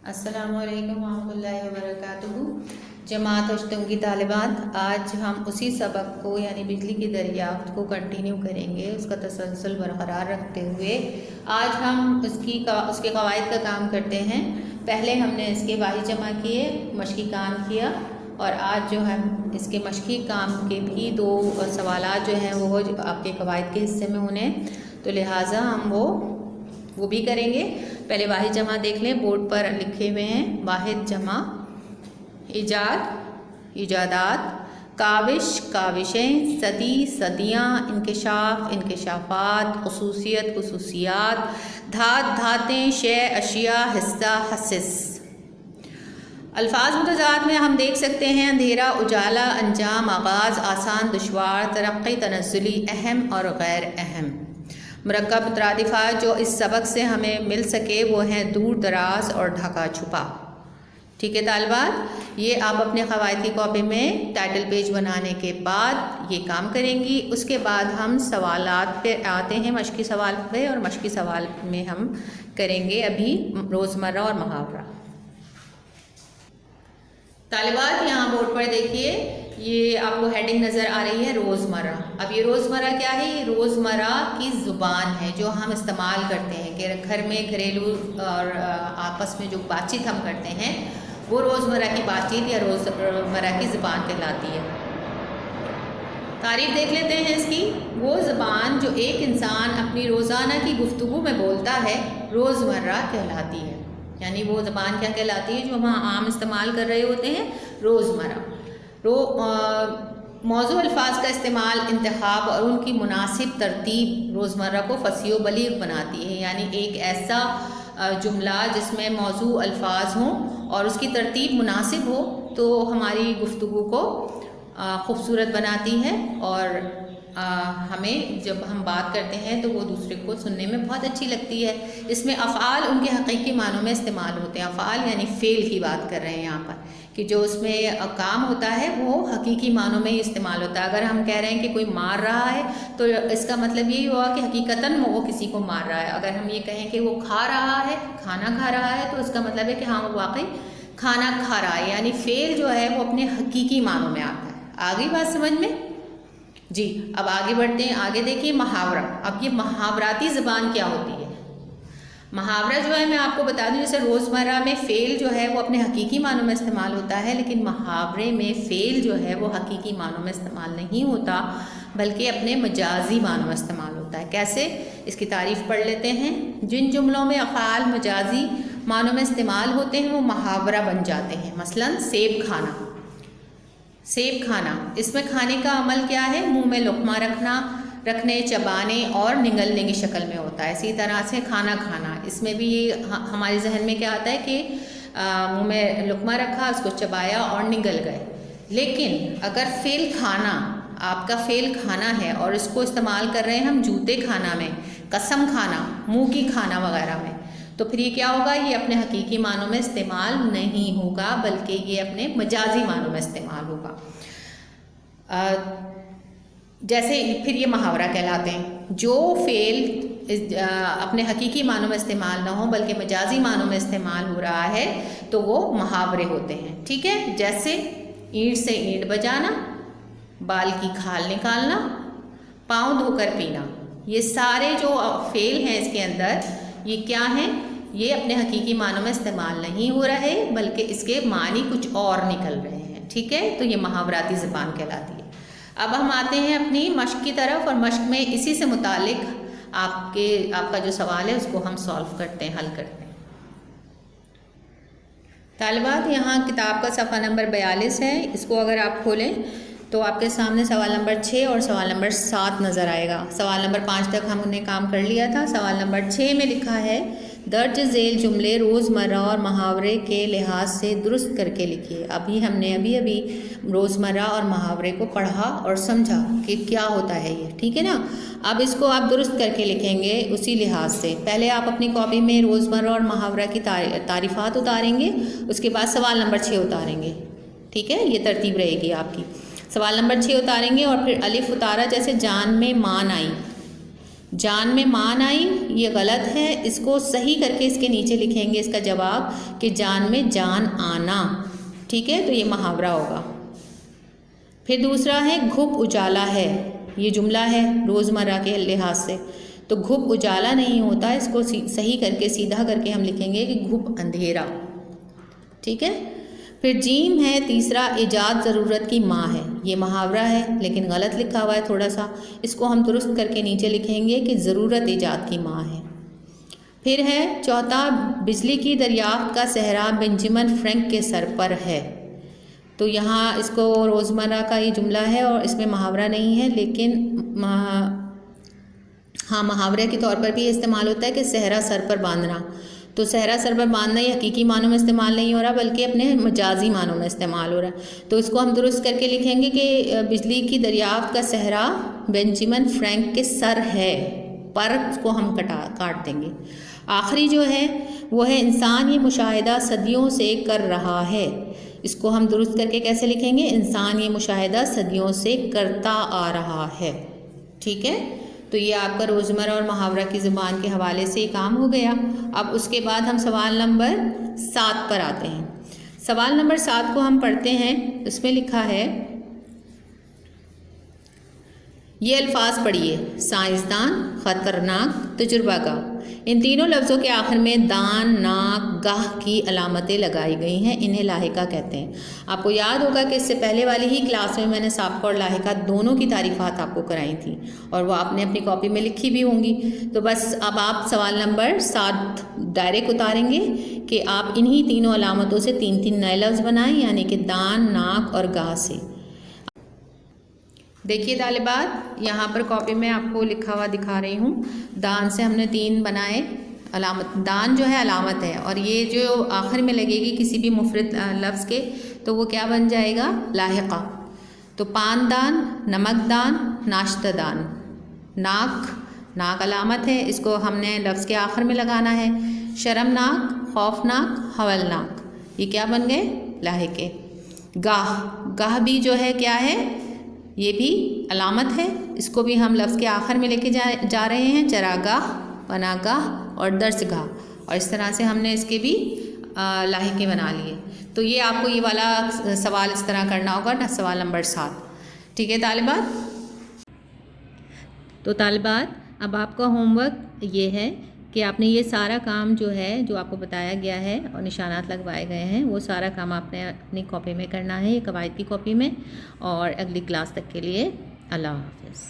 السلام علیکم ورحمۃ اللہ وبرکاتہ۔ جماعت اشتم کی طالبات، آج ہم اسی سبق کو یعنی بجلی کی دریافت کو کنٹینیو کریں گے، اس کا تسلسل برقرار رکھتے ہوئے آج ہم اس کے قواعد کا کام کرتے ہیں۔ پہلے ہم نے اس کے واحد جمع کیے، مشقی کام کیا، اور آج جو ہم اس کے مشقی کام کے بھی دو سوالات جو ہیں وہ آپ کے قواعد کے حصے میں ہونے، تو لہٰذا ہم وہ بھی کریں گے۔ پہلے واحد جمع دیکھ لیں، بورڈ پر لکھے ہوئے ہیں۔ واحد جمع: ایجاد، ایجادات، کاوش، کاوشیں، صدی، صدیاں، انکشاف، انکشافات، خصوصیت، خصوصیات، دھات، دھاتیں، شے، اشیاء، حصہ، حصص۔ الفاظ متضاد میں ہم دیکھ سکتے ہیں: اندھیرا، اجالا، انجام، آغاز، آسان، دشوار، ترقی، تنزلی، اہم اور غیر اہم۔ مرکب مترادفات جو اس سبق سے ہمیں مل سکے وہ ہیں دور دراز اور ڈھکا چھپا۔ ٹھیک ہے طالبات، یہ آپ اپنے قواعد کی کاپی میں ٹائٹل پیج بنانے کے بعد یہ کام کریں گی۔ اس کے بعد ہم سوالات پہ آتے ہیں، مشقی سوال پہ، اور مشقی سوال میں ہم کریں گے ابھی روزمرہ اور محاورہ۔ طالبات یہاں بورڈ پر دیکھیے، یہ آپ کو ہیڈنگ نظر آ رہی ہے روزمرہ۔ اب یہ روزمرہ کیا ہے؟ یہ روزمرہ کی زبان ہے جو ہم استعمال کرتے ہیں کہ گھر میں گھریلو اور آپس میں جو بات چیت ہم کرتے ہیں وہ روزمرہ کی بات چیت یا روزمرہ کی زبان کہلاتی ہے۔ تعریف دیکھ لیتے ہیں اس کی۔ وہ زبان جو ایک انسان اپنی روزانہ کی گفتگو میں بولتا ہے روزمرہ کہلاتی ہے۔ یعنی وہ زبان کیا کہلاتی ہے جو ہم عام استعمال کر رہے ہوتے ہیں، روزمرہ۔ موضوع الفاظ کا استعمال، انتخاب اور ان کی مناسب ترتیب روزمرہ کو فصیح و بلیغ بناتی ہے۔ یعنی ایک ایسا جملہ جس میں موضوع الفاظ ہوں اور اس کی ترتیب مناسب ہو تو ہماری گفتگو کو خوبصورت بناتی ہے، اور ہمیں جب ہم بات کرتے ہیں تو وہ دوسرے کو سننے میں بہت اچھی لگتی ہے۔ اس میں افعال ان کے حقیقی معنوں میں استعمال ہوتے ہیں۔ افعال یعنی فعل کی بات کر رہے ہیں یہاں پر، کہ جو اس میں کام ہوتا ہے وہ حقیقی معنوں میں ہی استعمال ہوتا ہے۔ اگر ہم کہہ رہے ہیں کہ کوئی مار رہا ہے تو اس کا مطلب یہی ہوا کہ حقیقتاً وہ کسی کو مار رہا ہے۔ اگر ہم یہ کہیں کہ وہ کھا رہا ہے، کھانا کھا رہا ہے، تو اس کا مطلب ہے کہ ہاں وہ واقعی کھانا کھا رہا ہے۔ یعنی فعل جو ہے وہ اپنے حقیقی معنوں میں آتا ہے۔ آگے بات سمجھ میں؟ جی، اب آگے بڑھتے ہیں۔ آگے دیکھیے محاورہ۔ اب یہ محاوراتی زبان کیا ہوتی ہے؟ محاورہ جو ہے میں آپ کو بتا دوں، جیسے روزمرہ میں فعل جو ہے وہ اپنے حقیقی معنوں میں استعمال ہوتا ہے، لیکن محاورے میں فعل جو ہے وہ حقیقی معنوں میں استعمال نہیں ہوتا بلکہ اپنے مجازی معنوں میں استعمال ہوتا ہے۔ کیسے؟ اس کی تعریف پڑھ لیتے ہیں۔ جن جملوں میں افعال مجازی معنوں میں استعمال ہوتے ہیں وہ محاورہ بن جاتے ہیں۔ مثلاً سیب کھانا۔ سیب کھانا، اس میں کھانے کا عمل کیا ہے؟ منہ میں لقمہ رکھنے، چبانے اور نگلنے کی شکل میں ہوتا ہے۔ اسی طرح سے کھانا کھانا، اس میں بھی یہ ہمارے ذہن میں کیا آتا ہے کہ منہ میں لقمہ رکھا، اس کو چبایا اور نگل گئے۔ لیکن اگر فعل کھانا، آپ کا فعل کھانا ہے اور اس کو استعمال کر رہے ہیں ہم جوتے کھانا میں، قسم کھانا، منہ کی کھانا وغیرہ میں، تو پھر یہ کیا ہوگا؟ یہ اپنے حقیقی معنوں میں استعمال نہیں ہوگا بلکہ یہ اپنے مجازی معنوں میں استعمال ہوگا۔ جیسے پھر یہ محاورہ کہلاتے ہیں۔ جو فعل اپنے حقیقی معنوں میں استعمال نہ ہو بلکہ مجازی معنوں میں استعمال ہو رہا ہے تو وہ محاورے ہوتے ہیں۔ ٹھیک ہے؟ جیسے اینٹ سے اینٹ بجانا، بال کی کھال نکالنا، پاؤں دھو کر پینا۔ یہ سارے جو فعل ہیں اس کے اندر، یہ کیا ہیں؟ یہ اپنے حقیقی معنوں میں استعمال نہیں ہو رہے بلکہ اس کے معنی کچھ اور نکل رہے ہیں۔ ٹھیک ہے؟ تو یہ محاوراتی زبان کہلاتی ہے۔ اب ہم آتے ہیں اپنی مشق کی طرف، اور مشق میں اسی سے متعلق آپ کا جو سوال ہے اس کو ہم سالو کرتے ہیں، حل کرتے ہیں۔ طالبات یہاں کتاب کا صفحہ نمبر 42 ہے، اس کو اگر آپ کھولیں تو آپ کے سامنے سوال نمبر 6 اور سوال نمبر 7 نظر آئے گا۔ سوال نمبر 5 تک ہم نے کام کر لیا تھا۔ سوال نمبر 6 میں لکھا ہے درج ذیل جملے روزمرہ اور محاورے کے لحاظ سے درست کر کے لکھیے۔ ہم نے ابھی روزمرہ اور محاورے کو پڑھا اور سمجھا کہ کیا ہوتا ہے یہ، ٹھیک ہے نا؟ اب اس کو آپ درست کر کے لکھیں گے اسی لحاظ سے۔ پہلے آپ اپنی کاپی میں روزمرہ اور محاورہ کی تعریفات اتاریں گے، اس کے بعد سوال نمبر 6 اتاریں گے۔ ٹھیک ہے؟ یہ ترتیب رہے گی آپ کی۔ سوال نمبر 6 اتاریں گے اور پھر الف اتارا، جیسے جان میں مان آئی، جان میں مان آئی، یہ غلط ہے، اس کو صحیح کر کے اس کے نیچے لکھیں گے اس کا جواب کہ جان میں جان آنا، ٹھیک ہے، تو یہ محاورہ ہوگا۔ پھر دوسرا ہے گھپ اجالا ہے، یہ جملہ ہے روزمرہ کے لحاظ سے، تو گھپ اجالا نہیں ہوتا، اس کو صحیح کر کے سیدھا کر کے ہم لکھیں گے کہ گھپ اندھیرا، ٹھیک ہے۔ پھر جیم ہے تیسرا، ایجاد ضرورت کی ماں ہے، یہ محاورہ ہے لیکن غلط لکھا ہوا ہے تھوڑا سا، اس کو ہم درست کر کے نیچے لکھیں گے کہ ضرورت ایجاد کی ماں ہے۔ پھر ہے چوتھا، بجلی کی دریافت کا صحرا بنجمن فرینک کے سر پر ہے، تو یہاں اس کو روزمرہ کا یہ جملہ ہے اور اس میں محاورہ نہیں ہے، لیکن ہاں محاورے کے طور پر بھی استعمال ہوتا ہے کہ صحرا سر پر باندھنا، تو صحرا سر پر باندھنا یہ حقیقی معنوں میں استعمال نہیں ہو رہا بلکہ اپنے مجازی معنوں میں استعمال ہو رہا ہے، تو اس کو ہم درست کر کے لکھیں گے کہ بجلی کی دریافت کا صحرا بنجمن فرینک کے سر ہے، پر اس کو ہم کاٹ دیں گے۔ آخری جو ہے وہ ہے انسان یہ مشاہدہ صدیوں سے کر رہا ہے، اس کو ہم درست کر کے کیسے لکھیں گے؟ انسان یہ مشاہدہ صدیوں سے کرتا آ رہا ہے، ٹھیک ہے۔ تو یہ آپ کا روزمرہ اور محاورہ کی زبان کے حوالے سے یہ کام ہو گیا۔ اب اس کے بعد ہم سوال نمبر 7 پر آتے ہیں۔ سوال نمبر 7 کو ہم پڑھتے ہیں، اس میں لکھا ہے، یہ الفاظ پڑھیے، سائنسدان، خطرناک، تجربہ گاہ، ان تینوں لفظوں کے آخر میں دان، ناک، گاہ کی علامتیں لگائی گئی ہیں، انہیں لاحقہ کہتے ہیں۔ آپ کو یاد ہوگا کہ اس سے پہلے والی ہی کلاس میں نے سابقہ اور لاحقہ دونوں کی تعریفات آپ کو کرائی تھیں اور وہ آپ نے اپنی کاپی میں لکھی بھی ہوں گی، تو بس اب آپ سوال نمبر 7 ڈائریکٹ اتاریں گے کہ آپ انہی تینوں علامتوں سے 3 نئے لفظ بنائیں، یعنی کہ دان، ناک اور گاہ سے۔ دیکھیے طالبات، یہاں پر کاپی میں آپ کو لکھا ہوا دکھا رہی ہوں، دان سے ہم نے 3 بنائے، علامت، دان جو ہے علامت ہے اور یہ جو آخر میں لگے گی کسی بھی مفرد لفظ کے تو وہ کیا بن جائے گا؟ لاحقہ۔ تو پان دان، نمک دان، ناشتہ دان، ناک علامت ہے، اس کو ہم نے لفظ کے آخر میں لگانا ہے۔ شرمناک، خوفناک، ہولناک، یہ کیا بن گئے؟ لاحقے۔ گاہ بھی جو ہے کیا ہے؟ یہ بھی علامت ہے، اس کو بھی ہم لفظ کے آخر میں لے کے جا رہے ہیں، چراگاہ، پناہ گاہ اور درس گاہ، اور اس طرح سے ہم نے اس کے بھی لاحقے بنا لیے۔ تو یہ آپ کو یہ والا سوال اس طرح کرنا ہوگا، سوال نمبر 7، ٹھیک ہے طالبات؟ تو طالبات اب آپ کا ہوم ورک یہ ہے کہ آپ نے یہ سارا کام جو ہے جو آپ کو بتایا گیا ہے اور نشانات لگوائے گئے ہیں وہ سارا کام آپ نے اپنی کاپی میں کرنا ہے، یہ قواعد کی کاپی میں، اور اگلی کلاس تک کے لیے اللہ حافظ۔